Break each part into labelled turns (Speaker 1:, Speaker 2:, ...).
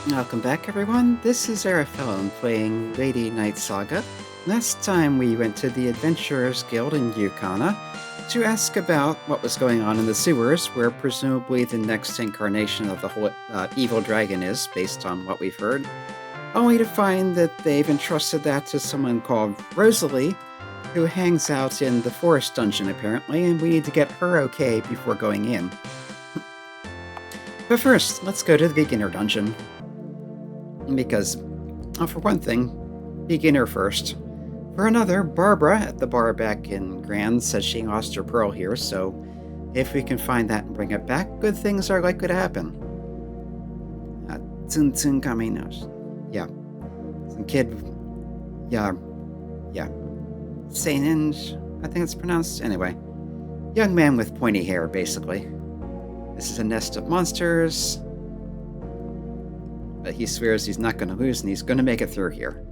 Speaker 1: Welcome back, everyone. This is Arafellum playing Lady Knight Saga. Last time we went to the Adventurers Guild in Yukana to ask about what was going on in the sewers, where presumably the next incarnation of the evil dragon is, based on what we've heard, only to find that they've entrusted that to someone called Rosalie, who hangs out in the forest dungeon apparently, and we need to get her okay before going in. But first, let's go to the beginner dungeon. Because, for one thing, beginner first. For another, Barbara at the bar back in Grand says she lost her pearl here, so if we can find that and bring it back, good things are likely to happen. Tsum tsum kaminos. Yeah. Some kid. Yeah. Seinen, I think it's pronounced. Anyway. Young man with pointy hair, basically. This is a nest of monsters. But he swears he's not going to lose and he's going to make it through here.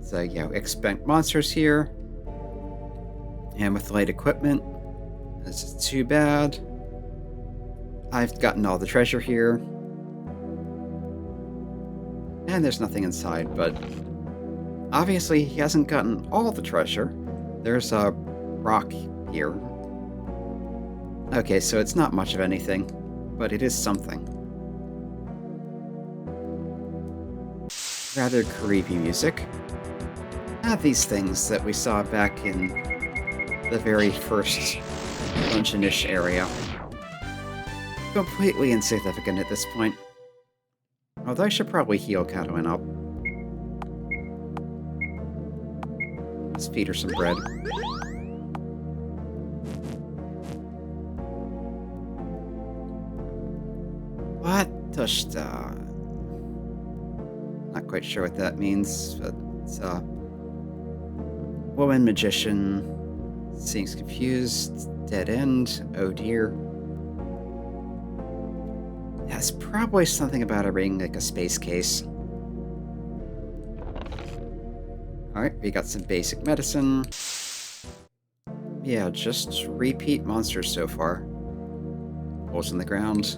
Speaker 1: So, expect monsters here. And with light equipment, this is too bad. I've gotten all the treasure here. And there's nothing inside, but obviously he hasn't gotten all the treasure. There's a rock here. Okay, so it's not much of anything, but it is something. Rather creepy music. Not these things that we saw back in the very first dungeon-ish area. Completely insignificant at this point. Although I should probably heal Catalan up. Let's feed her some bread. What does Not quite sure what that means, but it's a woman magician. Seems confused. Dead end. Oh dear. That's probably something about it being like a space case. Alright, we got some basic medicine. Yeah, just repeat monsters so far. Holes in the ground.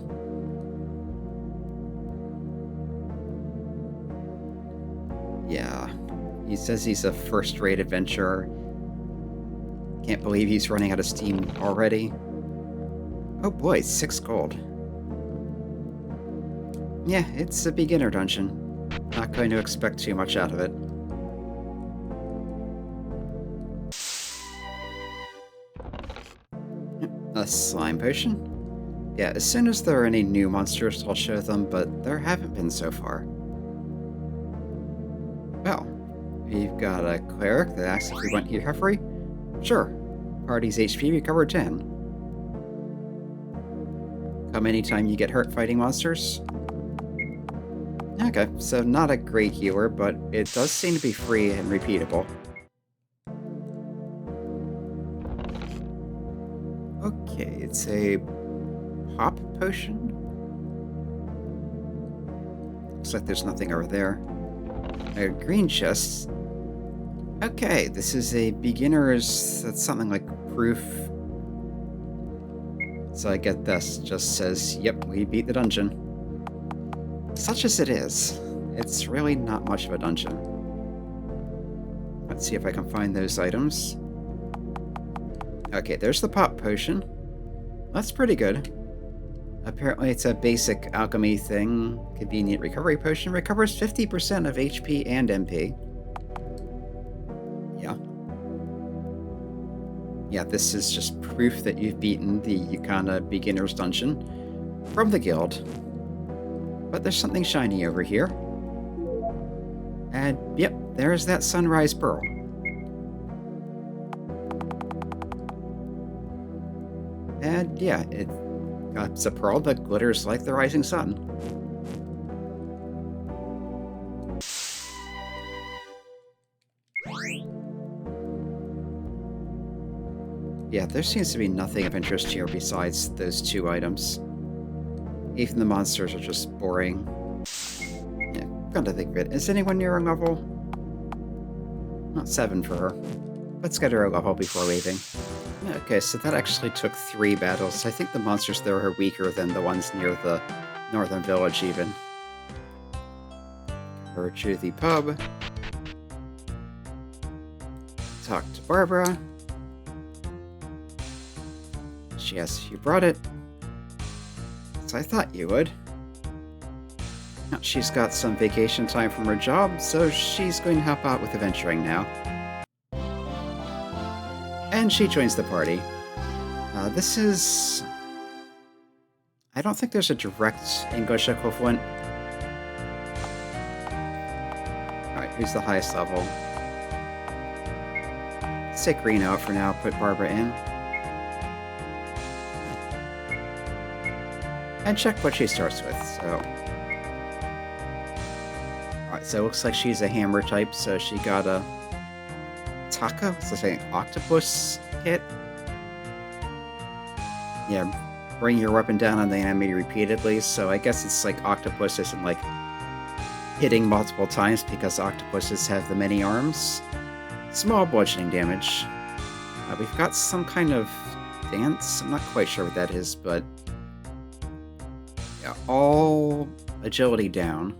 Speaker 1: Yeah, he says he's a first-rate adventurer. Can't believe he's running out of steam already. Oh boy, 6 gold. Yeah, it's a beginner dungeon. Not going to expect too much out of it. A slime potion? Yeah, as soon as there are any new monsters, I'll show them, but there haven't been so far. Well, we've got a cleric that asks if we want recovery. Sure. Party's HP recovered 10. Come anytime you get hurt fighting monsters. Okay, so not a great healer, but it does seem to be free and repeatable. Okay, it's a pop potion. Looks like there's nothing over there. A green chest. Okay, this is a beginner's. That's something like proof. So I get this. Just says, yep, we beat the dungeon. Such as it is, it's really not much of a dungeon. Let's see if I can find those items. Okay, there's the pop potion. That's pretty good. Apparently it's a basic alchemy thing. Convenient recovery potion. Recovers 50% of HP and MP. Yeah. Yeah, this is just proof that you've beaten the Yukana Beginner's Dungeon from the guild. But there's something shiny over here. And, yep, there's that sunrise pearl. And, yeah, it's a pearl that glitters like the rising sun. Yeah, there seems to be nothing of interest here besides those 2 items. Even the monsters are just boring. Yeah, come to think of it. Is anyone near a level? Not 7 for her. Let's get her a level before leaving. Okay, so that actually took 3 battles. I think the monsters there are weaker than the ones near the Northern Village, even. Her to the pub. Talk to Barbara. She asks if you brought it. So I thought you would. Now, she's got some vacation time from her job, so she's going to help out with adventuring now. And she joins the party. This is... I don't think there's a direct English equivalent. Alright, who's the highest level? Let's take Green out for now, put Barbara in. And check what she starts with, so... Alright, so it looks like she's a hammer type, so she got a... Taka? What's that saying? Octopus kit? Yeah, bring your weapon down on the enemy repeatedly, so I guess it's like octopus isn't like hitting multiple times because octopuses have the many arms. Small bludgeoning damage. We've got some kind of dance. I'm not quite sure what that is, but yeah, all agility down.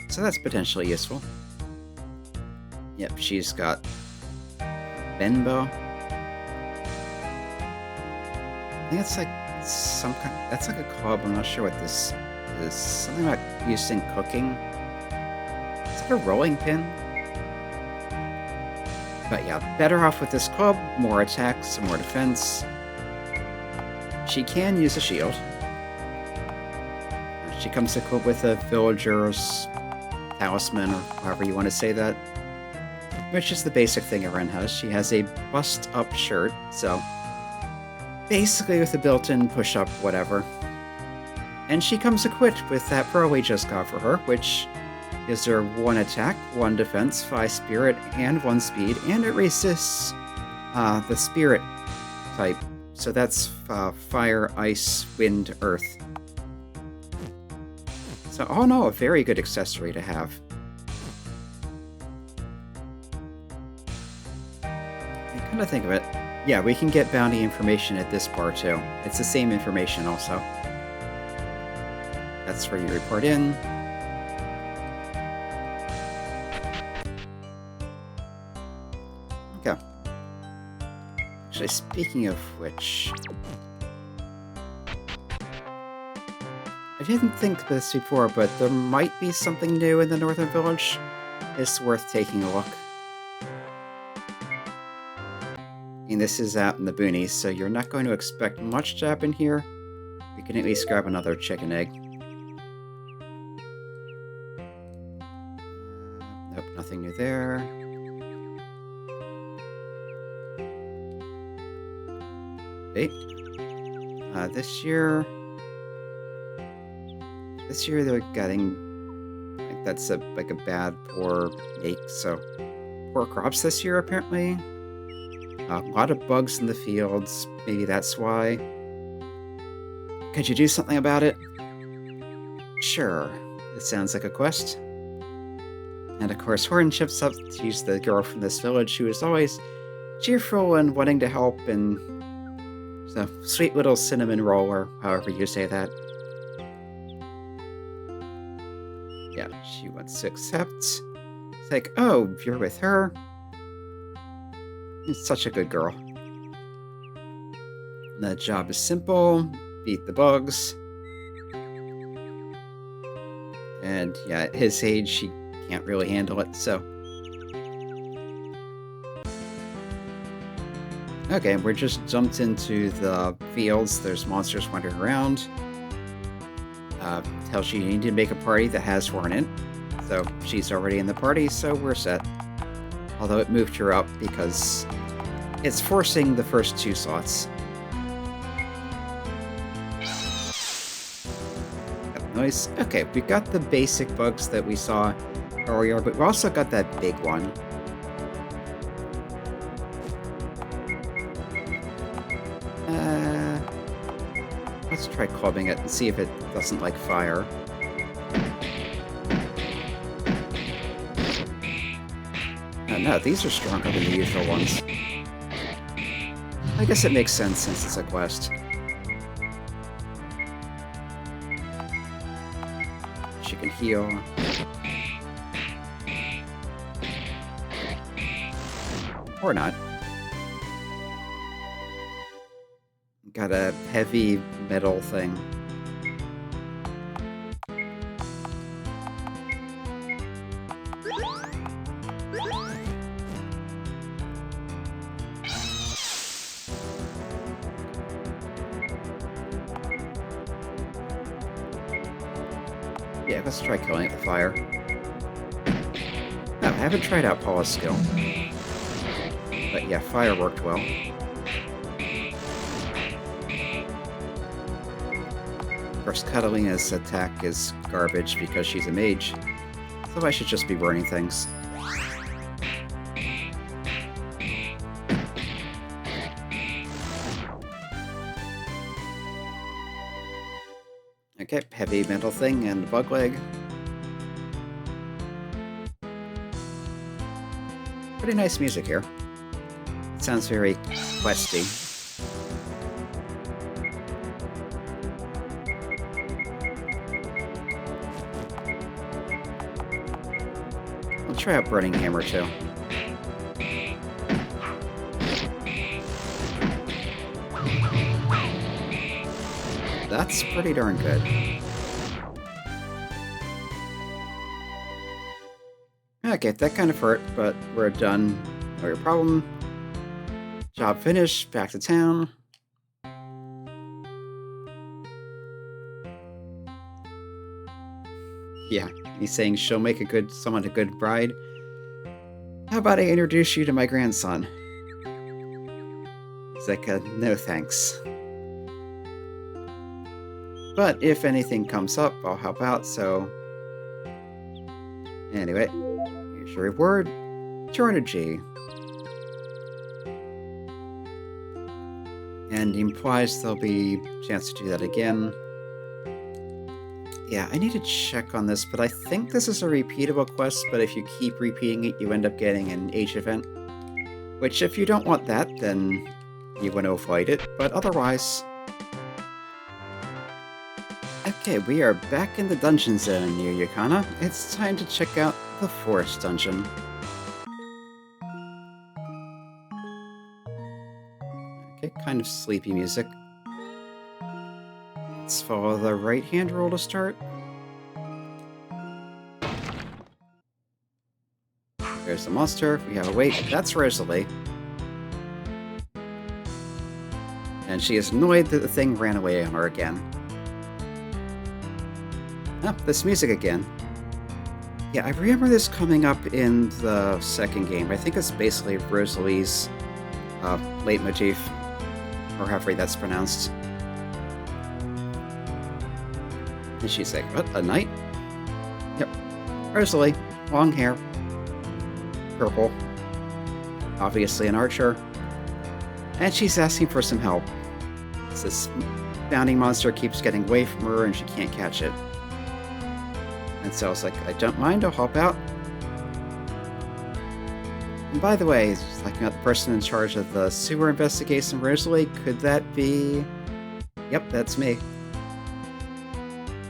Speaker 1: So that's potentially useful. Yep, she's got Benbow. I think it's like some kind. That's like a club. I'm not sure what this is. Something about using cooking. Is that a rolling pin? But yeah, better off with this club. More attack, some more defense. She can use a shield. She comes equipped with a villager's talisman, or however you want to say that. Which is the basic thing everyone has. She has a bust-up shirt, so basically with a built-in push-up whatever. And she comes equipped with that pearl we just got for her, which gives her 1 attack, 1 defense, 5 spirit, and 1 speed, and it resists the spirit type. So that's fire, ice, wind, earth. So, oh no, a very good accessory to have. Come to think of it, yeah, we can get bounty information at this bar too. It's the same information also. That's where you report in. Okay. Actually, speaking of which... I didn't think this before, but there might be something new in the Northern Village. It's worth taking a look. And this is out in the boonies, so you're not going to expect much to happen here. We can at least grab another chicken egg. Nope, nothing new there. Okay. This year they're getting, like, that's like a bad poor make, so poor crops this year apparently. A lot of bugs in the fields, maybe that's why. Could you do something about it? Sure, it sounds like a quest. And of course, Horn chips up. She's the girl from this village who is always cheerful and wanting to help, and so sweet little cinnamon roll, or however you say that. Yeah, she wants to accept. It's like, oh, you're with her? You're such a good girl. The job is simple. Beat the bugs. And yeah, at his age, she can't really handle it, so... Okay, we're just jumped into the fields. There's monsters wandering around. Tells you need to make a party that has Horn in. So she's already in the party, so we're set. Although it moved her up because it's forcing the first 2 slots. Nice. Okay, we got the basic bugs that we saw earlier, but we also got that big one. Let's try clubbing it and see if it doesn't like fire. No, these are stronger than the usual ones. I guess it makes sense since it's a quest. She can heal. Or not. Got a heavy metal thing. Yeah, let's try killing it with fire. No, I haven't tried out Paula's skill. But yeah, fire worked well. Of course, Catalina's attack is garbage because she's a mage. So I should just be burning things. Okay, heavy metal thing and bug leg. Pretty nice music here. It sounds very questy. I'll try out Burning Hammer too. That's pretty darn good. Okay, that kind of hurt, but we're done. No your problem. Job finished. Back to town. Yeah, he's saying she'll make someone a good bride. How about I introduce you to my grandson? It's like no thanks. But if anything comes up, I'll help out, so... Anyway, here's your reward. 200G. And implies there'll be a chance to do that again. Yeah, I need to check on this, but I think this is a repeatable quest, but if you keep repeating it, you end up getting an age event. Which, if you don't want that, then you want to avoid it, but otherwise... Okay, we are back in the dungeon zone near Yukana. It's time to check out the forest dungeon. Okay, kind of sleepy music. Let's follow the right-hand roll to start. There's the monster. We have a wait. That's Rosalie. And she is annoyed that the thing ran away on her again. Oh, this music again. Yeah, I remember this coming up in the second game. I think it's basically Rosalie's leitmotif, or however that's pronounced. And she's like, what, a knight? Yep. Rosalie, long hair, purple, obviously an archer, and she's asking for some help. This bounding monster keeps getting away from her and she can't catch it. And so I was like, I don't mind, I'll help out. And by the way, it's like the person in charge of the sewer investigation, Rosalie, could that be... Yep, that's me.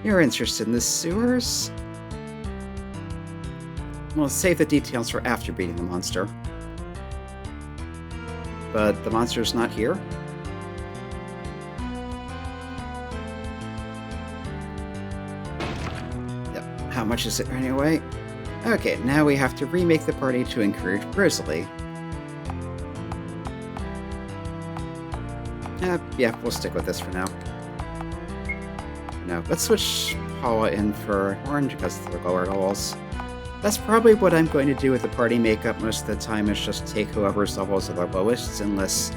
Speaker 1: You're interested in the sewers? Well, save the details for after beating the monster. But the monster's not here? How much is it anyway? Okay, now we have to remake the party to include Rosalie. Yeah, we'll stick with this for now. No, let's switch Paula in for orange because of the lower levels. That's probably what I'm going to do with the party makeup most of the time, is just take whoever's levels are the lowest, unless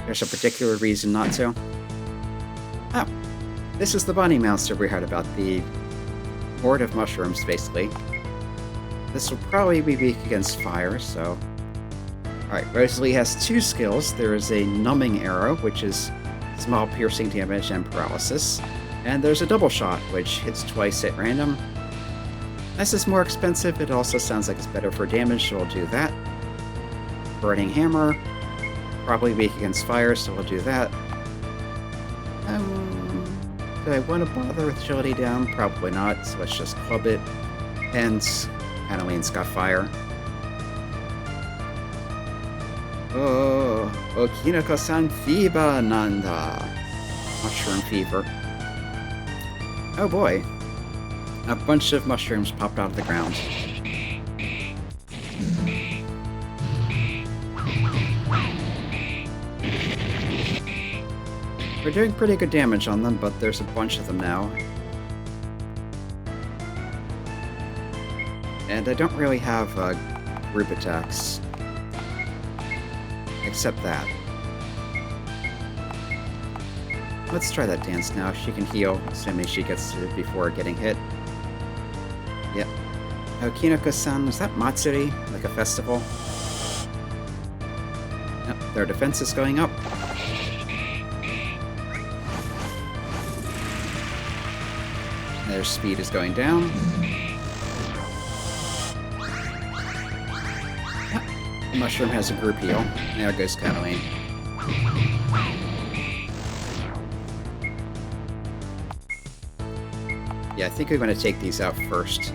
Speaker 1: there's a particular reason not to. Oh, this is the bunny monster we heard about, the horde of mushrooms, basically. This will probably be weak against fire, so... Alright, Rosalie has two skills. There is a numbing arrow, which is small piercing damage and paralysis. And there's a double shot, which hits twice at random. This is more expensive, it also sounds like it's better for damage, so we'll do that. Burning hammer, probably weak against fire, so we'll do that. Do I want to bother with agility down? Probably not, so let's just club it. And Adeline's got fire. Oh, Okinako-san fever nanda. Mushroom fever. Oh boy. A bunch of mushrooms popped out of the ground. We're doing pretty good damage on them, but there's a bunch of them now. And I don't really have group attacks. Except that. Let's try that dance now. She can heal, assuming she gets to it before getting hit. Yep. Okinako-san, was that Matsuri? Like a festival? Yep, their defense is going up. Their speed is going down. The mushroom has a group heal. There goes Cataline. Yeah, I think we're going to take these out first.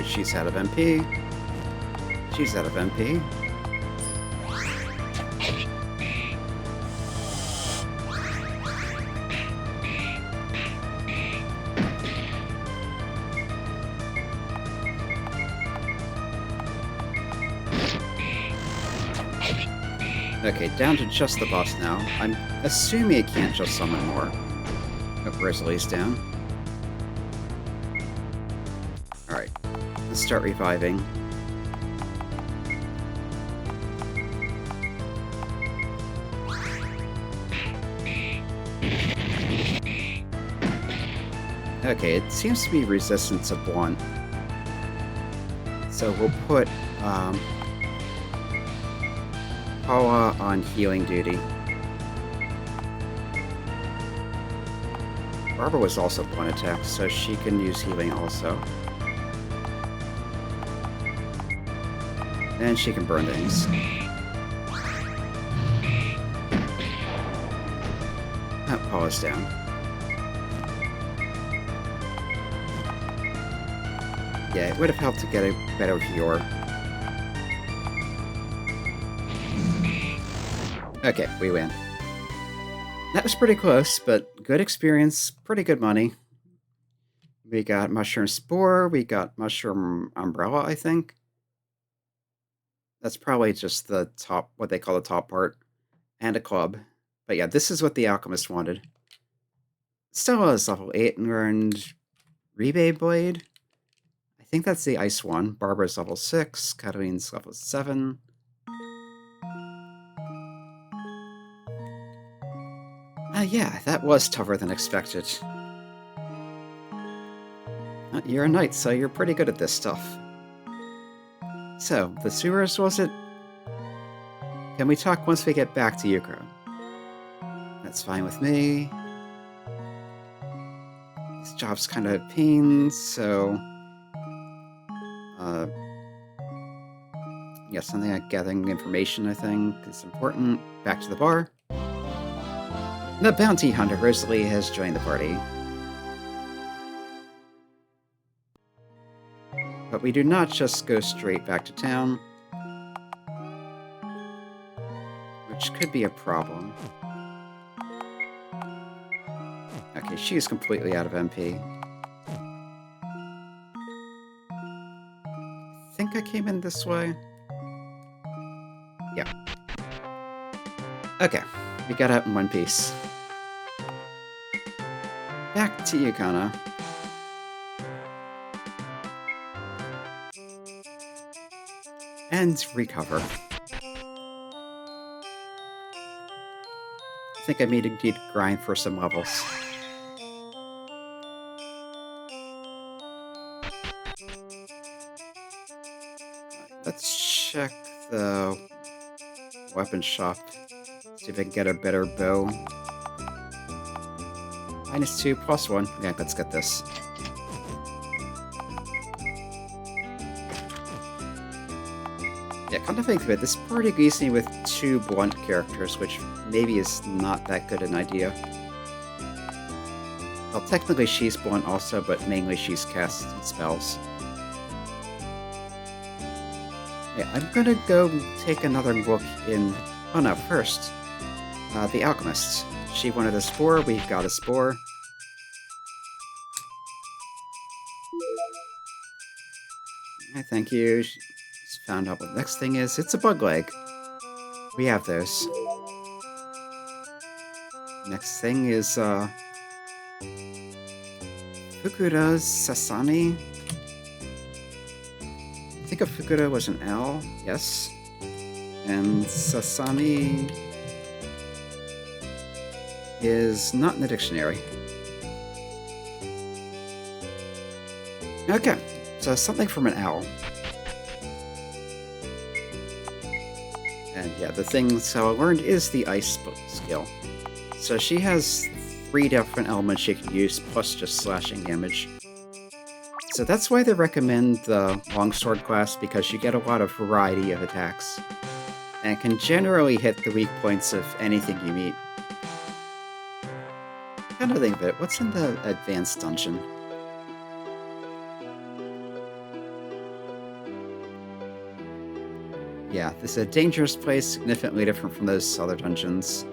Speaker 1: She's out of MP. She's out of MP. Okay, down to just the boss now. I'm assuming it can't just summon more. Oh, Rosalie's down. Alright. Let's start reviving. Okay, it seems to be resistant to blunt. So we'll put Paula on healing duty. Barbara was also blunt attack, so she can use healing also. And she can burn things. Oh, Paula's down. Yeah, it would have helped to get a better healer. Okay, we win. That was pretty close, but good experience, pretty good money. We got Mushroom Spore, we got Mushroom Umbrella, I think. That's probably just the top, what they call the top part, and a club. But yeah, this is what the Alchemist wanted. Stella is level 8 and earned Rebate Blade. I think that's the ice one. Barbara's level 6, Katarine's level 7. Yeah, that was tougher than expected. You're a knight, so you're pretty good at this stuff. So, the sewers, was it? Can we talk once we get back to Yukon? That's fine with me. This job's kind of a pain, so... yeah, something like gathering information, I think, is important. Back to the bar. The bounty hunter, Rosalie, has joined the party. But we do not just go straight back to town, which could be a problem. Okay, she is completely out of MP. I think I came in this way. Yeah. Okay, we got out in one piece. Back to Yukana. And recover. I think I need to grind for some levels. Let's check the weapon shop. See if I can get a better bow. -2, +1. Yeah, let's get this. Yeah, come to think of it, this party leaves me with 2 blunt characters, which maybe is not that good an idea. Well, technically she's blunt also, but mainly she's casting spells. Yeah, I'm gonna go take another look in... Oh no, first, the alchemist. She wanted a spore, we've got a spore. Yeah, thank you. Just found out what the next thing is. It's a bug leg. We have those. Next thing is, Fukura's Sasami. I think of Fukura was an L, yes. And Sasami is not in the dictionary. Okay, so something from an owl. And yeah, the thing so I learned is the ice skill. So she has 3 different elements she can use, plus just slashing damage. So that's why they recommend the longsword class, because you get a lot of variety of attacks. And can generally hit the weak points of anything you meet. Kind of think of it, what's in the advanced dungeon? Yeah, this is a dangerous place, significantly different from those other dungeons.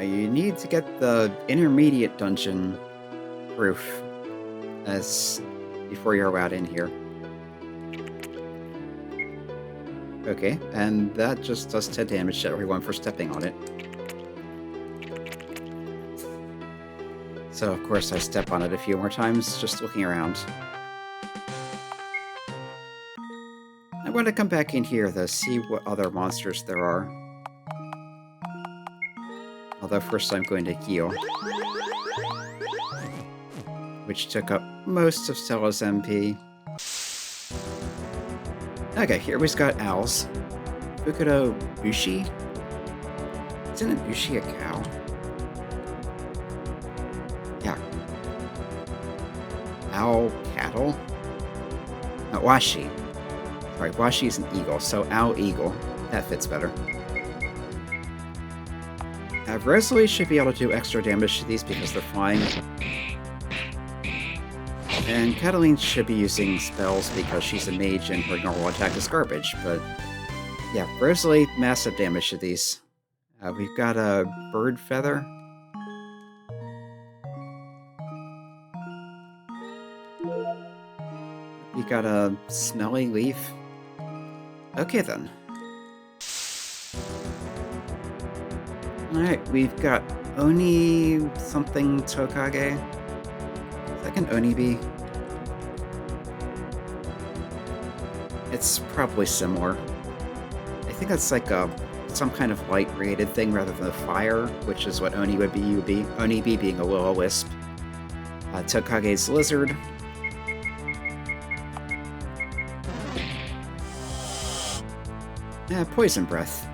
Speaker 1: You need to get the intermediate dungeon proof before you're allowed in here. Okay, and that just does 10 damage to everyone for stepping on it. So of course I step on it a few more times, just looking around. I want to come back in here though, see what other monsters there are. Although first I'm going to heal. Which took up most of Stella's MP. Okay, here we've got owls. Fukuro Bushi? Isn't a Bushi a cow? Yeah. Owl cattle? Washi. Sorry, Washi is an eagle, so owl eagle. That fits better. Rosalie should be able to do extra damage to these because they're flying. And Cataline should be using spells because she's a mage and her normal attack is garbage, but yeah, Rosalie, massive damage to these. We've got a bird feather. We got a smelly leaf. Okay then. Alright, we've got Oni something Tokage. Is that an Oni be? It's probably similar. I think that's like some kind of light-rated thing rather than a fire, which is what Oni would be. Oni being a will-o-wisp. Tokage's lizard. Poison breath.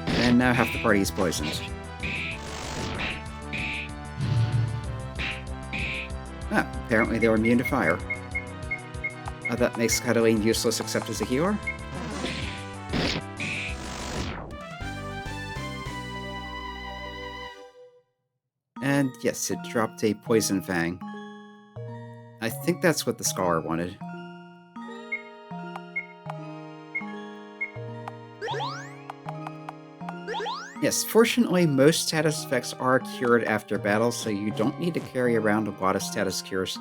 Speaker 1: And now half the party is poisoned. Apparently they were immune to fire. That makes Cataline useless except as a healer. And yes, it dropped a poison fang. I think that's what the scholar wanted. Yes, fortunately, most status effects are cured after battle, so you don't need to carry around a lot of status cures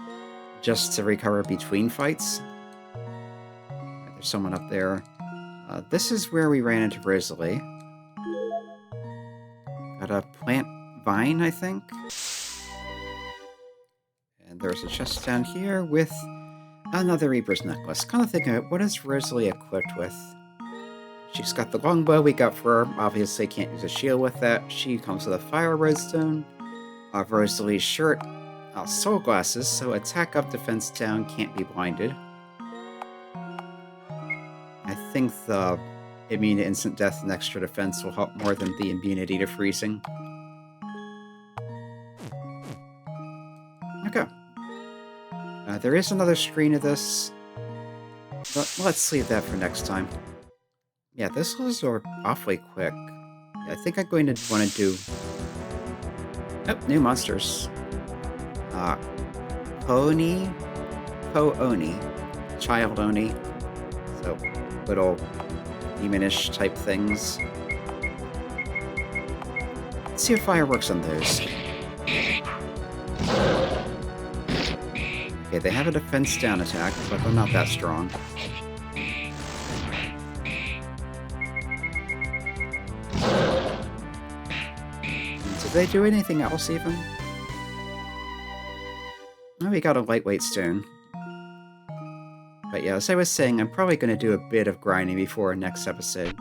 Speaker 1: just to recover between fights. There's someone up there. This is where we ran into Rosalie. Got a plant vine, I think. And there's a chest down here with another Reaper's necklace. Kind of thinking, what is Rosalie equipped with? She's got the longbow we got for her. Obviously can't use a shield with that. She comes with a fire redstone. Rosalie's shirt. Soul glasses, so attack up, defense down, can't be blinded. I think the immune to instant death and extra defense will help more than the immunity to freezing. Okay. There is another screen of this, but let's leave that for next time. Yeah, this was awfully quick. I think I'm going to want to do... Oh, new monsters. Pony? Po-Oni. Child Oni. So, little demonish type things. Let's see if fire works on those. Okay, they have a defense down attack, but they're not that strong. Did they do anything else, even? Oh, we got a lightweight stone. But yeah, as I was saying, I'm probably going to do a bit of grinding before next episode.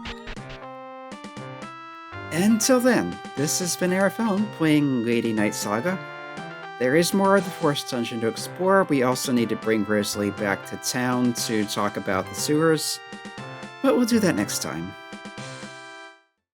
Speaker 1: Until then, this has been Arafone playing Lady Night Saga. There is more of the Forest Dungeon to explore. We also need to bring Rosalie back to town to talk about the sewers, but we'll do that next time.